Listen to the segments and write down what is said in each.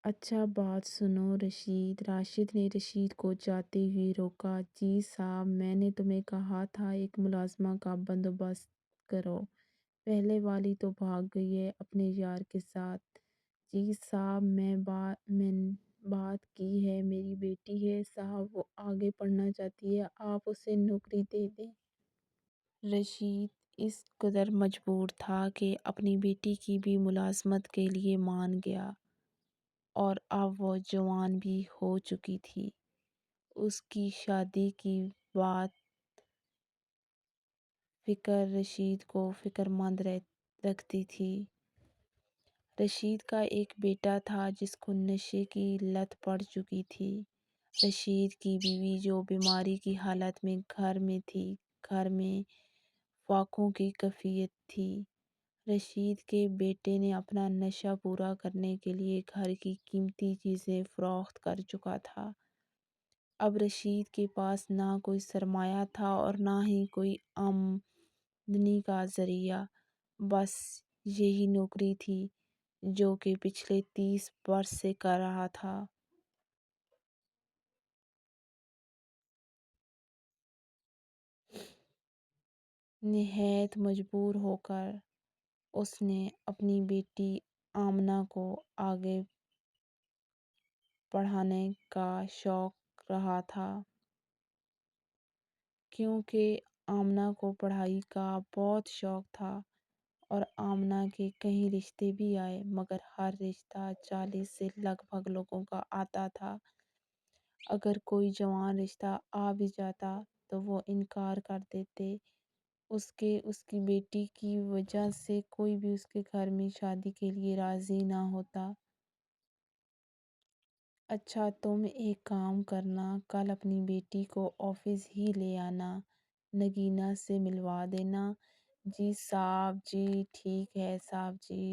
اچھا بات سنو رشید۔ راشد نے رشید کو جاتے ہوئے روکا۔ جی صاحب، میں نے تمہیں کہا تھا ایک ملازمہ کا بندوبست کرو۔ پہلے والی تو بھاگ گئی ہے اپنے یار کے ساتھ۔ جی صاحب، میں بات کی ہے، میری بیٹی ہے صاحب، وہ آگے پڑھنا چاہتی ہے، آپ اسے نوکری دے دیں۔ رشید اس قدر مجبور تھا کہ اپنی بیٹی کی بھی ملازمت کے لیے مان گیا، اور اب وہ جوان بھی ہو چکی تھی۔ اس کی شادی کی بات فکر رشید کو فکر مند رکھتی تھی۔ رشید کا ایک بیٹا تھا جس کو نشے کی لت پڑ چکی تھی۔ رشید کی بیوی جو بیماری کی حالت میں گھر میں تھی، گھر میں فاقوں کی کفیت تھی۔ رشید کے بیٹے نے اپنا نشہ پورا کرنے کے لیے گھر کی قیمتی چیزیں فروخت کر چکا تھا۔ اب رشید کے پاس نہ کوئی سرمایہ تھا اور نہ ہی کوئی آمدنی کا ذریعہ، بس یہی نوکری تھی جو کہ پچھلے 30 برس سے کر رہا تھا۔ نہایت مجبور ہو کر اس نے اپنی بیٹی آمنہ کو آگے پڑھانے کا شوق رہا تھا، کیونکہ آمنہ کو پڑھائی کا بہت شوق تھا، اور آمنہ کے کئی رشتے بھی آئے، مگر ہر رشتہ 40 سے لگ بھگ لوگوں کا آتا تھا۔ اگر کوئی جوان رشتہ آ بھی جاتا تو وہ انکار کر دیتے، اس کی بیٹی کی وجہ سے کوئی بھی اس کے گھر میں شادی کے لیے راضی نہ ہوتا۔ اچھا، تم ایک کام کرنا، کل اپنی بیٹی کو آفس ہی لے آنا، نگینہ سے ملوا دینا۔ جی صاحب جی، ٹھیک ہے صاحب جی۔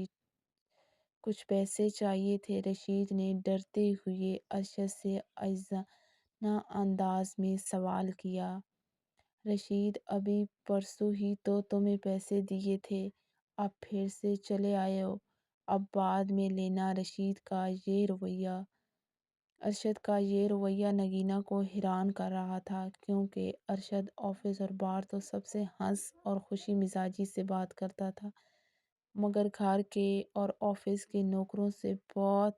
کچھ پیسے چاہیے تھے، رشید نے ڈرتے ہوئے ارشد سے عاجزانہ انداز میں سوال کیا۔ رشید، ابھی پرسوں ہی تو تمہیں پیسے دیے تھے، اب پھر سے چلے آئے ہو، اب بعد میں لینا۔ ارشد کا یہ رویہ نگینہ کو حیران کر رہا تھا، کیونکہ ارشد آفس اور باہر تو سب سے ہنس اور خوشی مزاجی سے بات کرتا تھا، مگر گھر کے اور آفس کے نوکروں سے بہت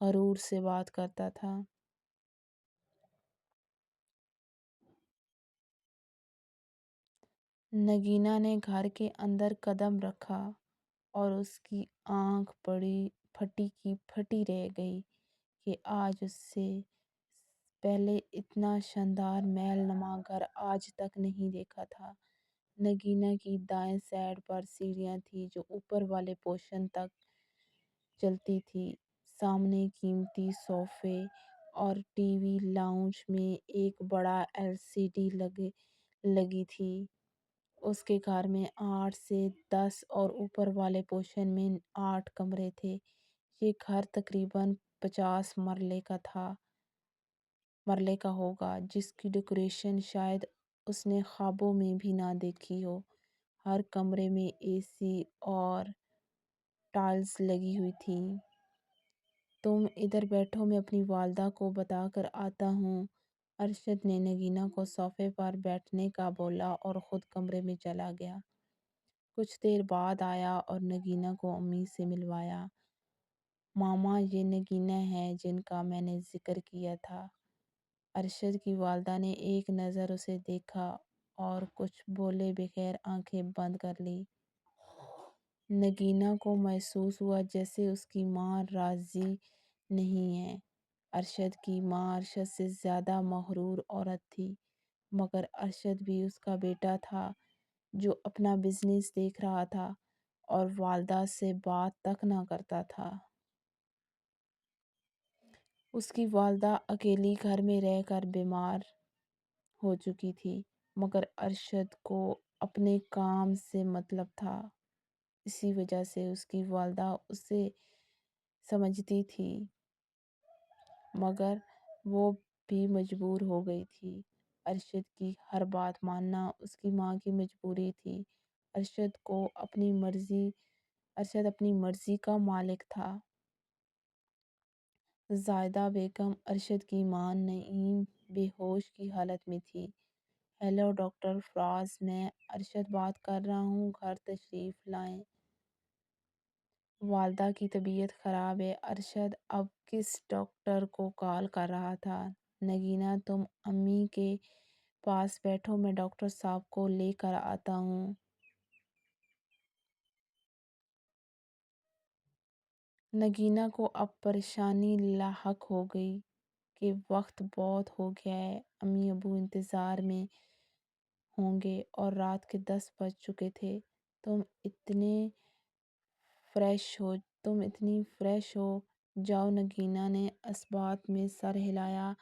غرور سے بات کرتا تھا۔ نگینہ نے گھر کے اندر قدم رکھا اور اس کی آنکھ بڑی پھٹی کی پھٹی رہ گئی کہ آج اس سے پہلے اتنا شاندار محل نما گھر آج تک نہیں دیکھا تھا۔ نگینہ کی دائیں سائیڈ پر سیڑھیاں تھیں جو اوپر والے پورشن تک چلتی تھی۔ سامنے قیمتی صوفے اور ٹی وی، لاؤنج میں ایک بڑا LCD لگی تھی۔ اس کے گھر میں 8 سے 10 اور اوپر والے پورشن میں 8 کمرے تھے۔ یہ گھر تقریباً 50 مرلے کا ہوگا، جس کی ڈیکوریشن شاید اس نے خوابوں میں بھی نہ دیکھی ہو۔ ہر کمرے میں AC اور ٹائلز لگی ہوئی تھیں۔ تم ادھر بیٹھو، میں اپنی والدہ کو بتا کر آتا ہوں۔ ارشد نے نگینہ کو صوفے پر بیٹھنے کا بولا اور خود کمرے میں چلا گیا۔ کچھ دیر بعد آیا اور نگینہ کو امی سے ملوایا۔ ماما، یہ نگینہ ہے جن کا میں نے ذکر کیا تھا۔ ارشد کی والدہ نے ایک نظر اسے دیکھا اور کچھ بولے بغیر آنکھیں بند کر لیں۔ نگینہ کو محسوس ہوا جیسے اس کی ماں راضی نہیں ہے۔ ارشد کی ماں ارشد سے زیادہ مغرور عورت تھی، مگر ارشد بھی اس کا بیٹا تھا جو اپنا بزنس دیکھ رہا تھا اور والدہ سے بات تک نہ کرتا تھا۔ اس کی والدہ اکیلی گھر میں رہ کر بیمار ہو چکی تھی، مگر ارشد کو اپنے کام سے مطلب تھا، اسی وجہ سے اس کی والدہ اسے سمجھتی تھی، مگر وہ بھی مجبور ہو گئی تھی۔ ارشد کی ہر بات ماننا اس کی ماں کی مجبوری تھی۔ ارشد اپنی مرضی کا مالک تھا۔ زائدہ بیگم ارشد کی ماں نعیم بے ہوش کی حالت میں تھی۔ ہیلو ڈاکٹر فراز، میں ارشد بات کر رہا ہوں، گھر تشریف لائیں۔ والدہ کی طبیعت خراب ہے۔ ارشد اب کس ڈاکٹر کو کال کر رہا تھا؟ نگینہ تم امی کے پاس بیٹھو، میں ڈاکٹر صاحب کو لے کر آتا ہوں۔ نگینہ کو اب پریشانی لاحق ہو گئی کہ وقت بہت ہو گیا ہے، امی ابو انتظار میں ہوں گے اور رات کے 10 بج چکے تھے۔ تم اتنے فریش ہو، جاؤ۔ نگینہ نے اثبات میں سر ہلایا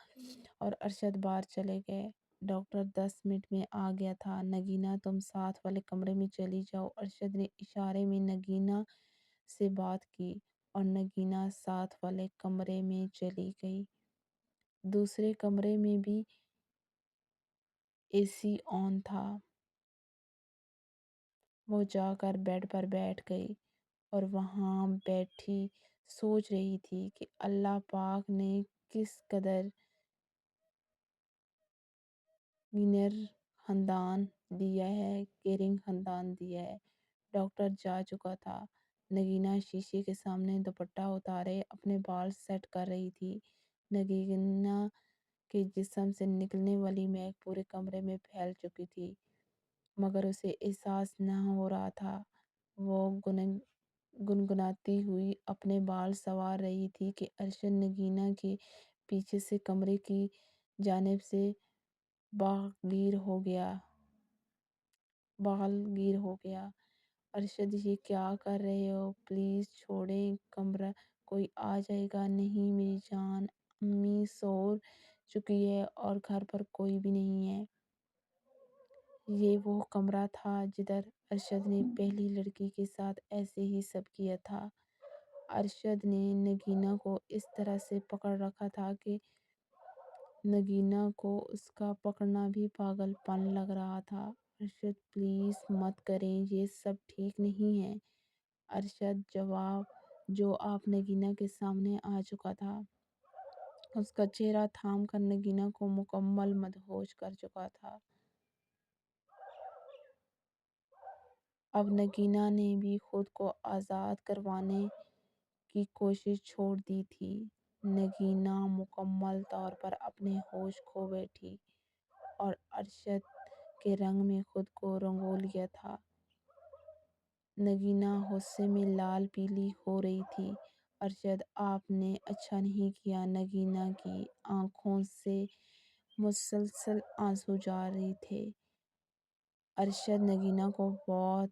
اور ارشد باہر چلے گئے۔ ڈاکٹر 10 منٹ میں آ گیا تھا۔ نگینہ تم ساتھ والے کمرے میں چلی جاؤ۔ ارشد نے اشارے میں نگینہ سے بات کی اور نگینہ ساتھ والے کمرے میں چلی گئی۔ دوسرے کمرے میں بھی اے سی آن تھا۔ وہ جا کر بیڈ پر بیٹھ گئی اور وہاں بیٹھی سوچ رہی تھی کہ اللہ پاک نے کس قدر کیئرنگ خاندان دیا ہے۔ ڈاکٹر جا چکا تھا۔ نگینہ شیشے کے سامنے دوپٹہ اتارے اپنے بال سیٹ کر رہی تھی۔ نگینہ کے جسم سے نکلنے والی مہک پورے کمرے میں پھیل چکی تھی، مگر اسے احساس نہ ہو رہا تھا۔ وہ گنگناتی ہوئی اپنے بال سنوار رہی تھی کہ ارشد نگینہ کے پیچھے سے کمرے کی جانب سے باغ گیر ہو گیا۔ ارشد یہ کیا کر رہے ہو؟ پلیز چھوڑیں، کمرہ کوئی آ جائے گا۔ نہیں میری جان، امی سو چکی ہے اور گھر پر کوئی بھی نہیں ہے۔ یہ وہ کمرہ تھا جدھر ارشد نے پہلی لڑکی کے ساتھ ایسے ہی سب کیا تھا۔ ارشد نے نگینہ کو اس طرح سے پکڑ رکھا تھا کہ نگینہ کو اس کا پکڑنا بھی پاگل پن لگ رہا تھا۔ ارشد پلیز مت کریں، یہ سب ٹھیک نہیں ہے۔ ارشد جو آپ نگینہ کے سامنے آ چکا تھا، اس کا چہرہ تھام کر نگینہ کو مکمل مدہوش کر چکا تھا۔ اب نگینہ نے بھی خود کو آزاد کروانے کی کوشش چھوڑ دی تھی۔ نگینہ مکمل طور پر اپنے ہوش کھو بیٹھی اور ارشد کے رنگ میں خود کو رنگو لیا تھا۔ نگینہ غصے میں لال پیلی ہو رہی تھی۔ ارشد آپ نے اچھا نہیں کیا۔ نگینہ کی آنکھوں سے مسلسل آنسو جاری تھے۔ ارشد نگینہ کو بہت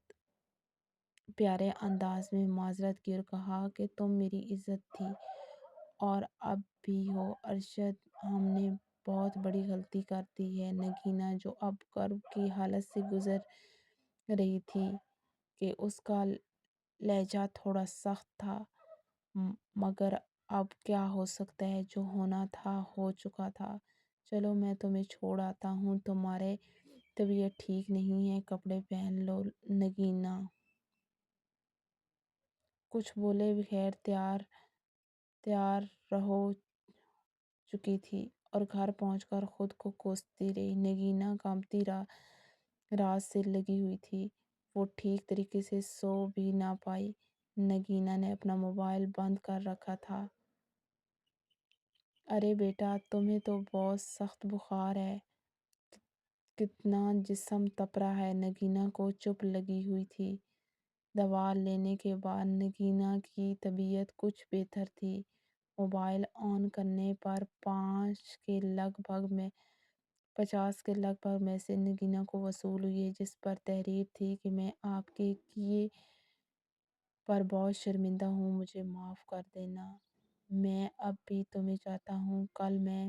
پیارے انداز میں معذرت کی اور کہا کہ تم میری عزت تھی اور اب بھی ہو۔ ارشد ہم نے بہت بڑی غلطی کر دی ہے۔ نگینہ جو اب کرب کی حالت سے گزر رہی تھی کہ اس کا لہجہ تھوڑا سخت تھا، مگر اب کیا ہو سکتا ہے، جو ہونا تھا ہو چکا تھا۔ چلو میں تمہیں چھوڑ آتا ہوں، تمہاری طبیعت ٹھیک نہیں ہے، کپڑے پہن لو۔ نگینہ کچھ بولے بغیر تیار ہو چکی تھی اور گھر پہنچ کر خود کو کوستی رہی۔ نگینہ کانپتی رات سے لگی ہوئی تھی۔ وہ ٹھیک طریقے سے سو بھی نہ پائی۔ نگینہ نے اپنا موبائل بند کر رکھا تھا۔ ارے بیٹا، تمہیں تو بہت سخت بخار ہے، کتنا جسم تپ رہا ہے۔ نگینہ کو چوٹ لگی ہوئی تھی۔ دوا لینے کے بعد نگینہ کی طبیعت کچھ بہتر تھی۔ موبائل آن کرنے پر 50 کے لگ بھگ میسج نگینہ کو وصول ہوئے، جس پر تحریر تھی کہ میں آپ کے کیے پر بہت شرمندہ ہوں، مجھے معاف کر دینا۔ میں اب بھی تمہیں چاہتا ہوں۔ کل میں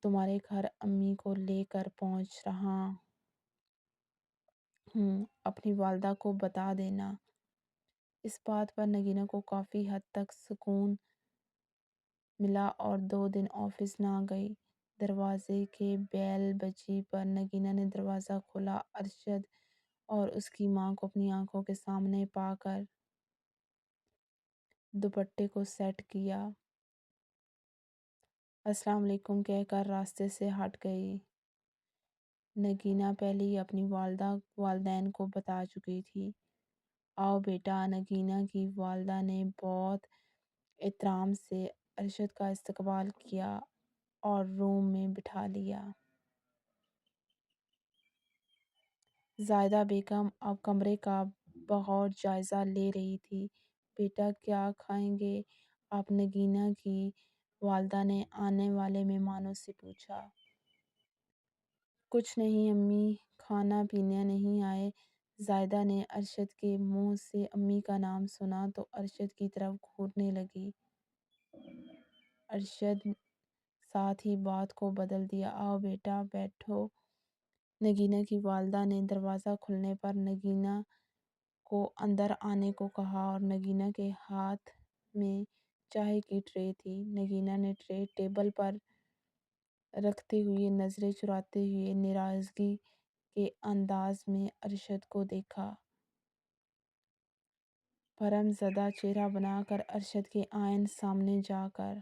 تمہارے گھر امی کو لے کر پہنچ رہا ہوں، اپنی والدہ کو بتا دینا۔ اس بات پر نگینہ کو کافی حد تک سکون ملا اور 2 دن آفس نہ گئی۔ دروازے کی بیل بجی پر نگینہ نے دروازہ کھولا۔ ارشد اور اس کی ماں کو اپنی آنکھوں کے سامنے پا کر دوپٹے کو سیٹ کیا۔ السلام علیکم کہہ کر راستے سے ہٹ گئی۔ نگینہ پہلے ہی اپنی والدین کو بتا چکی تھی۔ آؤ بیٹا، نگینہ کی والدہ نے بہت احترام سے ارشد کا استقبال کیا اور روم میں بٹھا لیا۔ زاہدہ بیگم اب کمرے کا بغور جائزہ لے رہی تھی۔ بیٹا کیا کھائیں گے آپ؟ نگینہ کی والدہ نے آنے والے مہمانوں سے پوچھا۔ کچھ نہیں امی، کھانا پینے نہیں آئے۔ زاہدہ نے ارشد کے منہ سے امی کا نام سنا تو ارشد کی طرف گھورنے لگی۔ ارشد ساتھ ہی بات کو بدل دیا۔ آؤ بیٹا بیٹھو۔ نگینہ کی والدہ نے دروازہ کھلنے پر نگینہ کو اندر آنے کو کہا اور نگینہ کے ہاتھ میں چائے کی ٹرے تھی۔ نگینہ نے ٹرے ٹیبل پر رکھتے ہوئے نظریں چراتے ہوئے ناراضگی کے انداز میں ارشد کو دیکھا۔ بھرم زدہ چہرہ بنا کر ارشد کے آئین سامنے جا کر